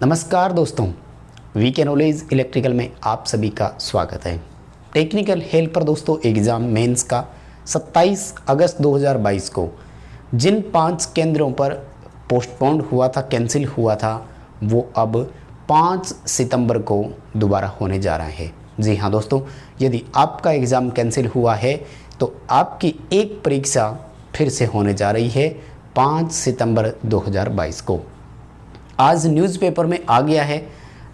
नमस्कार दोस्तों, VK knowledge electrical में आप सभी का स्वागत है। टेक्निकल हेल्पर दोस्तों एग्ज़ाम मेंस का 27 अगस्त 2022 को जिन 5 केंद्रों पर पोस्टपोन्ड हुआ था, कैंसिल हुआ था, वो अब 5 सितंबर को दोबारा होने जा रहा है। जी हाँ दोस्तों, यदि आपका एग्ज़ाम कैंसिल हुआ है तो आपकी एक परीक्षा फिर से होने जा रही है 5 सितंबर 2022 को। आज न्यूज़पेपर में आ गया है।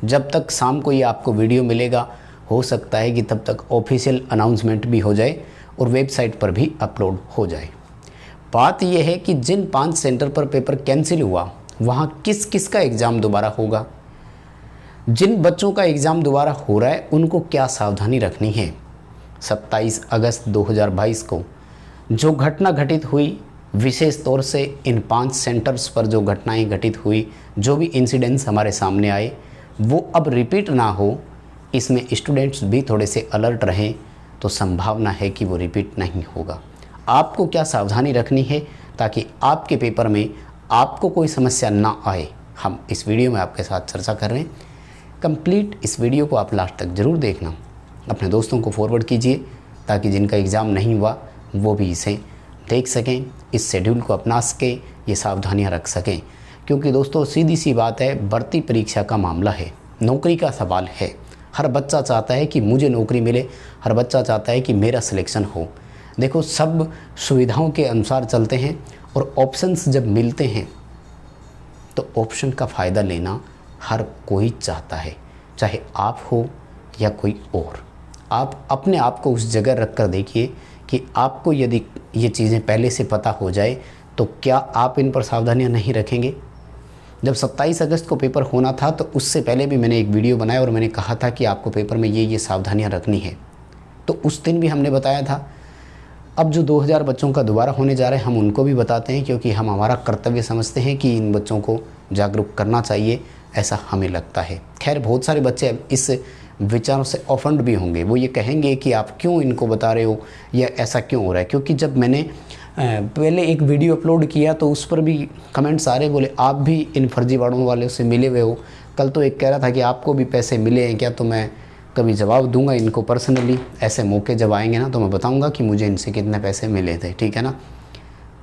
जब तक शाम को ये आपको वीडियो मिलेगा, हो सकता है कि तब तक ऑफिशियल अनाउंसमेंट भी हो जाए और वेबसाइट पर भी अपलोड हो जाए। बात यह है कि जिन 5 सेंटर पर पेपर कैंसिल हुआ, वहाँ किस किस का एग्ज़ाम दोबारा होगा, जिन बच्चों का एग्ज़ाम दोबारा हो रहा है उनको क्या सावधानी रखनी है। 27 अगस्त 2022 को जो घटना घटित हुई, विशेष तौर से इन 5 सेंटर्स पर जो घटनाएं घटित हुई, जो भी इंसिडेंट्स हमारे सामने आए, वो अब रिपीट ना हो, इसमें स्टूडेंट्स भी थोड़े से अलर्ट रहें तो संभावना है कि वो रिपीट नहीं होगा। आपको क्या सावधानी रखनी है ताकि आपके पेपर में आपको कोई समस्या ना आए, हम इस वीडियो में आपके साथ चर्चा कर रहे हैं। कंप्लीट इस वीडियो को आप लास्ट तक ज़रूर देखना, अपने दोस्तों को फॉरवर्ड कीजिए ताकि जिनका एग्ज़ाम नहीं हुआ वो भी इसे देख सकें, इस शेड्यूल को अपना सकें, ये सावधानियां रख सकें। क्योंकि दोस्तों सीधी सी बात है, भर्ती परीक्षा का मामला है, नौकरी का सवाल है। हर बच्चा चाहता है कि मुझे नौकरी मिले, हर बच्चा चाहता है कि मेरा सिलेक्शन हो। देखो, सब सुविधाओं के अनुसार चलते हैं और ऑप्शंस जब मिलते हैं तो ऑप्शन का फ़ायदा लेना हर कोई चाहता है, चाहे आप हो या कोई और। आप अपने आप को उस जगह रख कर देखिए कि आपको यदि ये चीज़ें पहले से पता हो जाए तो क्या आप इन पर सावधानियां नहीं रखेंगे। जब 27 अगस्त को पेपर होना था तो उससे पहले भी मैंने एक वीडियो बनाया और मैंने कहा था कि आपको पेपर में ये सावधानियां रखनी है, तो उस दिन भी हमने बताया था। अब जो 2000 बच्चों का दोबारा होने जा रहा है, हम उनको भी बताते हैं क्योंकि हम हमारा कर्तव्य समझते हैं कि इन बच्चों को जागरूक करना चाहिए, ऐसा हमें लगता है। खैर, बहुत सारे बच्चे इस विचारों से ऑफेंड भी होंगे, वो ये कहेंगे कि आप क्यों इनको बता रहे हो या ऐसा क्यों हो रहा है। क्योंकि जब मैंने पहले एक वीडियो अपलोड किया तो उस पर भी कमेंट्स आ रहे, बोले आप भी इन फर्जीवाड़ों वाले से मिले हुए हो। कल तो एक कह रहा था कि आपको भी पैसे मिले हैं क्या, तो मैं कभी जवाब दूंगा इनको पर्सनली। ऐसे मौके जब आएंगे ना तो मैं बताऊंगा कि मुझे इनसे कितने पैसे मिले थे, ठीक है ना।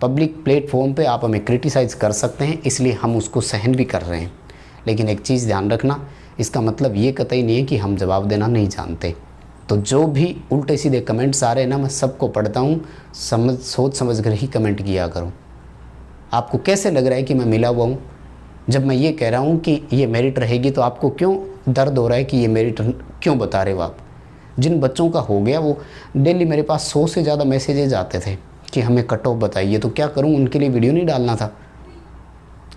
पब्लिक प्लेटफॉर्म पे आप हमें क्रिटिसाइज़ कर सकते हैं, इसलिए हम उसको सहन भी कर रहे हैं। लेकिन एक चीज़ ध्यान रखना, इसका मतलब ये कतई नहीं है कि हम जवाब देना नहीं जानते। तो जो भी उल्टे सीधे कमेंट्स आ रहे हैं ना, मैं सबको पढ़ता हूँ, सोच समझ कर ही कमेंट किया करो। आपको कैसे लग रहा है कि मैं मिला हुआ हूँ? जब मैं ये कह रहा हूँ कि ये मेरिट रहेगी तो आपको क्यों दर्द हो रहा है कि ये मेरिट क्यों बता रहे हो आप? जिन बच्चों का हो गया, वो डेली मेरे पास 100 से ज़्यादा मैसेजेज आते थे कि हमें कट ऑफ बताइए, तो क्या करूँ, उनके लिए वीडियो नहीं डालना था।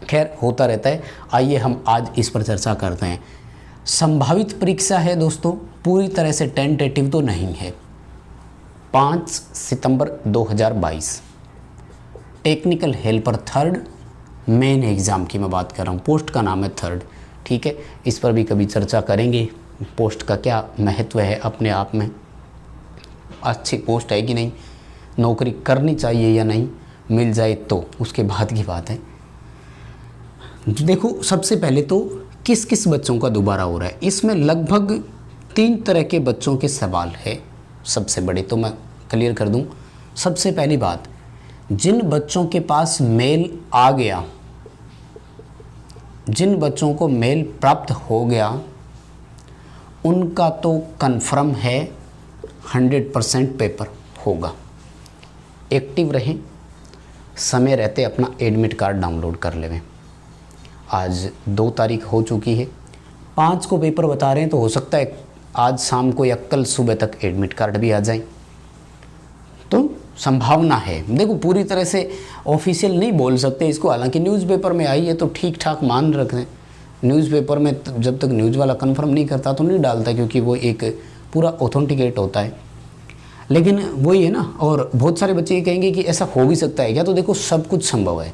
खैर, होता रहता है। आइए हम आज इस पर चर्चा करते हैं। संभावित परीक्षा है दोस्तों, पूरी तरह से टेंटेटिव तो नहीं है। 5 सितंबर 2022 technical helper 3rd main exam की मैं बात कर रहा हूँ। पोस्ट का नाम है 3rd, ठीक है। इस पर भी कभी चर्चा करेंगे, पोस्ट का क्या महत्व है अपने आप में, अच्छी पोस्ट है कि नहीं, नौकरी करनी चाहिए या नहीं, मिल जाए तो उसके बाद की बात है। देखो, सबसे पहले तो किस किस बच्चों का दोबारा हो रहा है, इसमें लगभग 3 तरह के बच्चों के सवाल है। सबसे बड़े तो मैं क्लियर कर दूं। सबसे पहली बात, जिन बच्चों के पास मेल आ गया, जिन बच्चों को मेल प्राप्त हो गया, उनका तो कन्फर्म है 100% पेपर होगा। एक्टिव रहें, समय रहते अपना एडमिट कार्ड डाउनलोड कर लेवें। आज 2 तारीख हो चुकी है, 5 को पेपर बता रहे हैं, तो हो सकता है आज शाम को या कल सुबह तक एडमिट कार्ड भी आ जाए, तो संभावना है। देखो, पूरी तरह से ऑफिशियल नहीं बोल सकते इसको, हालांकि न्यूज़पेपर में आई है तो ठीक ठाक मान रखें। न्यूज़पेपर में जब तक न्यूज़ वाला कंफर्म नहीं करता तो नहीं डालता, क्योंकि वो एक पूरा ऑथेंटिकेट होता है। लेकिन वही है ना, और बहुत सारे बच्चे ये कहेंगे कि ऐसा हो भी सकता है क्या, तो देखो सब कुछ संभव है।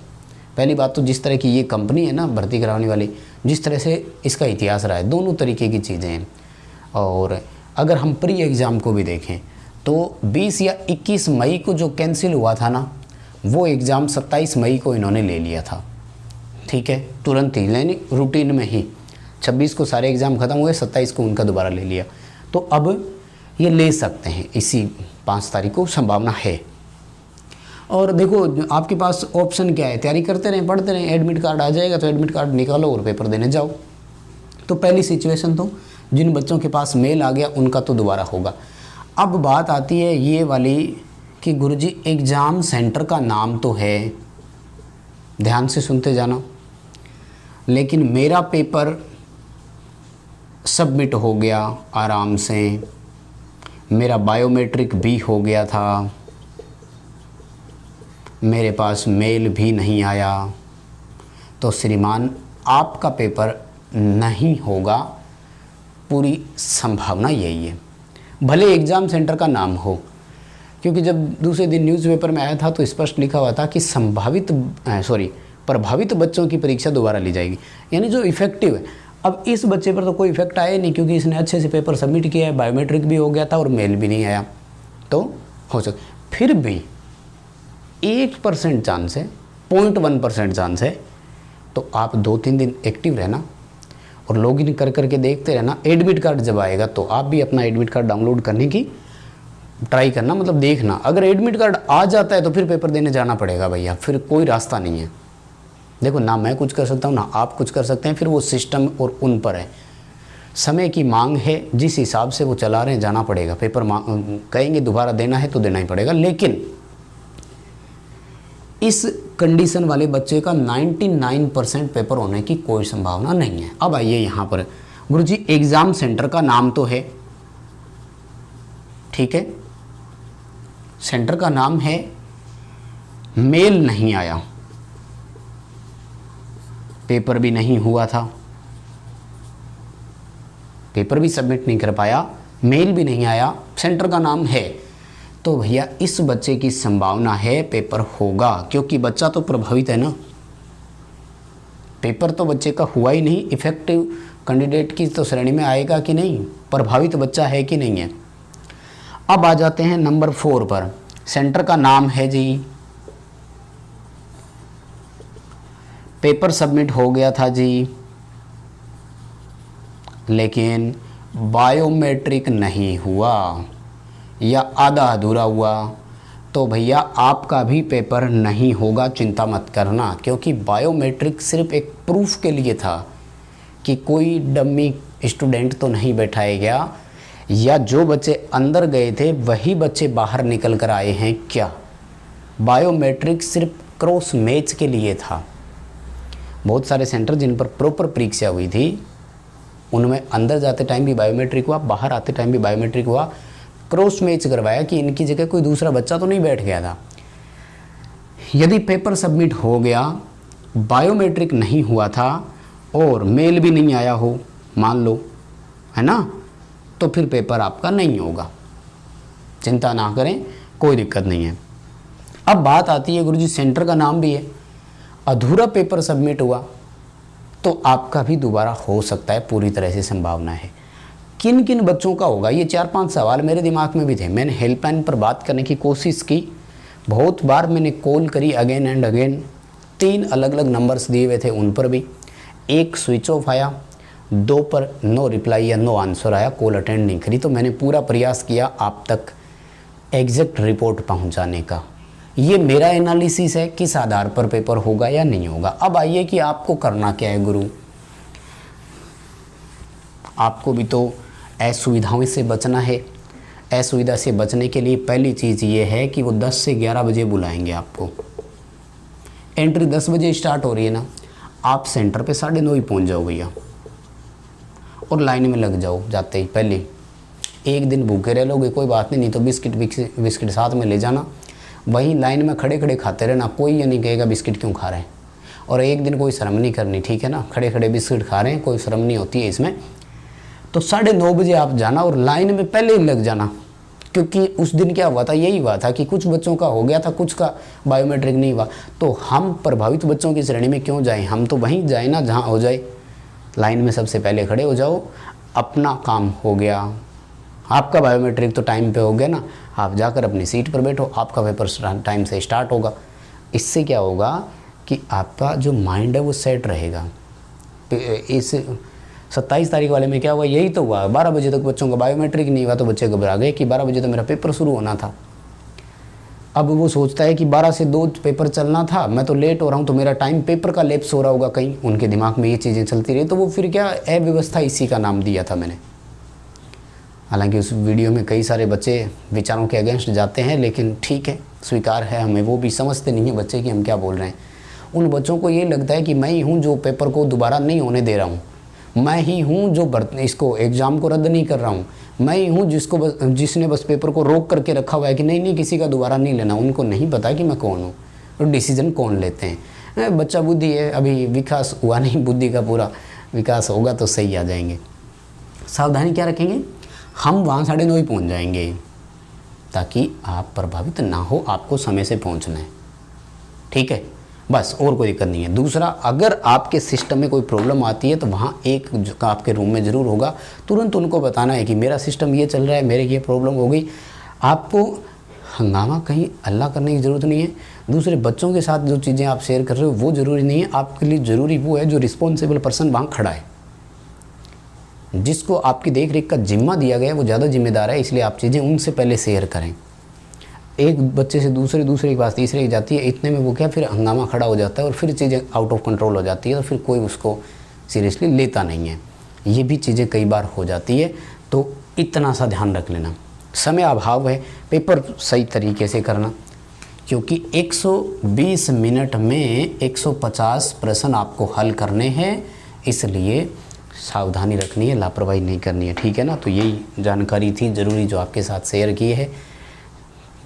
पहली बात तो जिस तरह की ये कंपनी है ना भर्ती कराने वाली, जिस तरह से इसका इतिहास रहा है, दोनों तरीके की चीज़ें हैं। और अगर हम प्री एग्ज़ाम को भी देखें तो 20 या 21 मई को जो कैंसिल हुआ था ना, वो एग्ज़ाम 27 मई को इन्होंने ले लिया था, ठीक है, तुरंत ही, यानी रूटीन में ही। 26 को सारे एग्ज़ाम ख़त्म हुए, 27 को उनका दोबारा ले लिया। तो अब ये ले सकते हैं, इसी 5 तारीख को संभावना है। और देखो आपके पास ऑप्शन क्या है, तैयारी करते रहें, पढ़ते रहें, एडमिट कार्ड आ जाएगा तो एडमिट कार्ड निकालो और पेपर देने जाओ। तो पहली सिचुएशन तो जिन बच्चों के पास मेल आ गया उनका तो दोबारा होगा। अब बात आती है ये वाली कि गुरुजी एग्ज़ाम सेंटर का नाम तो है, ध्यान से सुनते जाना, लेकिन मेरा पेपर सबमिट हो गया आराम से, मेरा बायोमेट्रिक भी हो गया था, मेरे पास मेल भी नहीं आया, तो श्रीमान आपका पेपर नहीं होगा, पूरी संभावना यही है। भले एग्ज़ाम सेंटर का नाम हो, क्योंकि जब दूसरे दिन न्यूज़पेपर में आया था तो स्पष्ट लिखा हुआ था कि प्रभावित बच्चों की परीक्षा दोबारा ली जाएगी, यानी जो इफ़ेक्टिव है। अब इस बच्चे पर तो कोई इफेक्ट आया नहीं, क्योंकि इसने अच्छे से पेपर सबमिट किया है, बायोमेट्रिक भी हो गया था और मेल भी नहीं आया, तो हो सकता। फिर भी 1% चांस है, 0.1% चांस है, तो आप 2-3 दिन एक्टिव रहना और लॉगिन कर करके देखते रहना। एडमिट कार्ड जब आएगा तो आप भी अपना एडमिट कार्ड डाउनलोड करने की ट्राई करना, मतलब देखना। अगर एडमिट कार्ड आ जाता है तो फिर पेपर देने जाना पड़ेगा भैया, फिर कोई रास्ता नहीं है। देखो ना मैं कुछ कर सकता हूँ ना आप कुछ कर सकते हैं, फिर वो सिस्टम और उन पर है। समय की मांग है, जिस हिसाब से वो चला रहे हैं जाना पड़ेगा। पेपर कहेंगे दोबारा देना है तो देना ही पड़ेगा, लेकिन इस कंडीशन वाले बच्चे का 99% पेपर होने की कोई संभावना नहीं है। अब आइए यहाँ पर, गुरुजी एग्ज़ाम सेंटर का नाम तो है, ठीक है, सेंटर का नाम है, मेल नहीं आया, पेपर भी नहीं हुआ था, पेपर भी सबमिट नहीं कर पाया, मेल भी नहीं आया, सेंटर का नाम है, तो भैया इस बच्चे की संभावना है पेपर होगा, क्योंकि बच्चा तो प्रभावित है ना। पेपर तो बच्चे का हुआ ही नहीं, इफेक्टिव कैंडिडेट की तो श्रेणी में आएगा कि नहीं, प्रभावित बच्चा है कि नहीं है। अब आ जाते हैं नंबर 4 पर, सेंटर का नाम है जी, पेपर सबमिट हो गया था जी, लेकिन बायोमेट्रिक नहीं हुआ या आधा अधूरा हुआ, तो भैया आपका भी पेपर नहीं होगा, चिंता मत करना। क्योंकि बायोमेट्रिक सिर्फ एक प्रूफ के लिए था कि कोई डम्मी स्टूडेंट तो नहीं बैठाया गया, या जो बच्चे अंदर गए थे वही बच्चे बाहर निकल कर आए हैं क्या। बायोमेट्रिक सिर्फ क्रॉस मैच के लिए था। बहुत सारे सेंटर जिन पर प्रॉपर परीक्षा हुई थी उनमें अंदर जाते टाइम भी बायोमेट्रिक हुआ, बाहर आते टाइम भी बायोमेट्रिक हुआ, क्रॉस मैच करवाया कि इनकी जगह कोई दूसरा बच्चा तो नहीं बैठ गया था। यदि पेपर सबमिट हो गया, बायोमेट्रिक नहीं हुआ था और मेल भी नहीं आया हो, मान लो, है ना, तो फिर पेपर आपका नहीं होगा, चिंता ना करें, कोई दिक्कत नहीं है। अब बात आती है गुरुजी सेंटर का नाम भी है, अधूरा पेपर सबमिट हुआ तो आपका भी दोबारा हो सकता है, पूरी तरह से संभावना है। किन किन बच्चों का होगा, ये 4-5 सवाल मेरे दिमाग में भी थे। मैंने हेल्पलाइन पर बात करने की कोशिश की, बहुत बार मैंने कॉल करी अगेन एंड अगेन, 3 अलग अलग नंबर्स दिए हुए थे, उन पर भी 1 स्विच ऑफ आया, 2 पर नो रिप्लाई या नो आंसर आया, कॉल अटेंड नहीं करी। तो मैंने पूरा प्रयास किया आप तक एग्जैक्ट रिपोर्ट पहुंचाने का। ये मेरा एनालिसिस है, किस आधार पर पेपर होगा या नहीं होगा। अब आइए कि आपको करना क्या है गुरु, आपको भी तो असुविधाओं से बचना है। असुविधा से बचने के लिए पहली चीज़ ये है कि वो 10 से 11 बजे बुलाएंगे आपको। एंट्री 10 बजे स्टार्ट हो रही है ना, आप सेंटर पे 9:30 ही पहुँच जाओ भैया, और लाइन में लग जाओ। जाते ही पहले एक दिन भूखे रह लोगे कोई बात नहीं, तो बिस्किट साथ में ले जाना, वहीं लाइन में खड़े खड़े खाते रहना, कोई ये नहीं कहेगा बिस्किट क्यों खा रहे हैं। और एक दिन कोई शर्म नहीं करनी, ठीक है ना, खड़े खड़े बिस्किट खा रहे हैं, कोई शर्म नहीं होती है इसमें। तो 9:30 बजे आप जाना और लाइन में पहले ही लग जाना, क्योंकि उस दिन क्या हुआ था, यही हुआ था कि कुछ बच्चों का हो गया था, कुछ का बायोमेट्रिक नहीं हुआ। तो हम प्रभावित बच्चों की श्रेणी में क्यों जाएं, हम तो वहीं जाए ना जहाँ हो जाए। लाइन में सबसे पहले खड़े हो जाओ, अपना काम हो गया, आपका बायोमेट्रिक तो टाइम पे हो गया ना, आप जाकर अपनी सीट पर बैठो, आपका पेपर टाइम से स्टार्ट होगा। इससे क्या होगा कि आपका जो माइंड है वो सेट रहेगा। इस 27 तारीख वाले में क्या हुआ, यही तो हुआ। 12 बजे तक बच्चों का बायोमेट्रिक नहीं हुआ तो बच्चे घबरा गए कि 12 बजे तो मेरा पेपर शुरू होना था। अब वो सोचता है कि 12 से 2 पेपर चलना था, मैं तो लेट हो रहा हूँ, तो मेरा टाइम पेपर का लैप्स हो रहा होगा कहीं। उनके दिमाग में ये चीज़ें चलती रही, तो वो फिर क्या, अव्यवस्था इसी का नाम दिया था मैंने। हालांकि उस वीडियो में कई सारे बच्चे विचारों के अगेंस्ट जाते हैं, लेकिन ठीक है, स्वीकार है हमें, वो भी समझते नहीं है बच्चे कि हम क्या बोल रहे हैं। उन बच्चों को ये लगता है कि मैं ही हूँ जो पेपर को दोबारा नहीं होने दे रहा हूँ, मैं ही हूँ जो इसको एग्ज़ाम को रद्द नहीं कर रहा हूँ, मैं ही हूँ जिसने बस पेपर को रोक करके रखा हुआ है कि नहीं किसी का दोबारा नहीं लेना। उनको नहीं पता कि मैं कौन हूँ और डिसीजन कौन लेते हैं। बच्चा बुद्धि है, अभी विकास हुआ नहीं, बुद्धि का पूरा विकास होगा तो सही आ जाएंगे। सावधानी क्या रखेंगे, हम वहाँ 9:30 ही पहुँच जाएंगे ताकि आप प्रभावित ना हो, आपको समय से पहुँचना है, ठीक है, बस, और कोई दिक्कत नहीं है। दूसरा, अगर आपके सिस्टम में कोई प्रॉब्लम आती है तो वहाँ एक आपके रूम में ज़रूर होगा, तुरंत उनको बताना है कि मेरा सिस्टम ये चल रहा है, मेरे ये प्रॉब्लम हो गई। आपको हंगामा कहीं हल्ला करने की ज़रूरत नहीं है। दूसरे बच्चों के साथ जो चीज़ें आप शेयर कर रहे हो वो ज़रूरी नहीं है, आपके लिए ज़रूरी वो है जो रिस्पॉन्सिबल पर्सन वहाँ खड़ा है, जिसको आपकी देख रेख का जिम्मा दिया गया है, वो ज़्यादा जिम्मेदार है, इसलिए आप चीज़ें उनसे पहले शेयर करें। एक बच्चे से दूसरे के पास तीसरे की जाती है, इतने में वो क्या, फिर हंगामा खड़ा हो जाता है और फिर चीज़ें आउट ऑफ कंट्रोल हो जाती है, तो फिर कोई उसको सीरियसली लेता नहीं है। ये भी चीज़ें कई बार हो जाती है, तो इतना सा ध्यान रख लेना। समय अभाव है, पेपर सही तरीके से करना, क्योंकि 120 मिनट में 150 प्रश्न आपको हल करने हैं, इसलिए सावधानी रखनी है, लापरवाही नहीं करनी है, ठीक है ना। तो यही जानकारी थी ज़रूरी जो आपके साथ शेयर की है।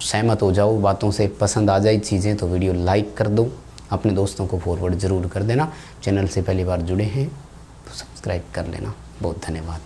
सहमत हो जाओ बातों से, पसंद आ जाए चीज़ें तो वीडियो लाइक कर दो, अपने दोस्तों को फॉरवर्ड ज़रूर कर देना। चैनल से पहली बार जुड़े हैं तो सब्सक्राइब कर लेना। बहुत धन्यवाद।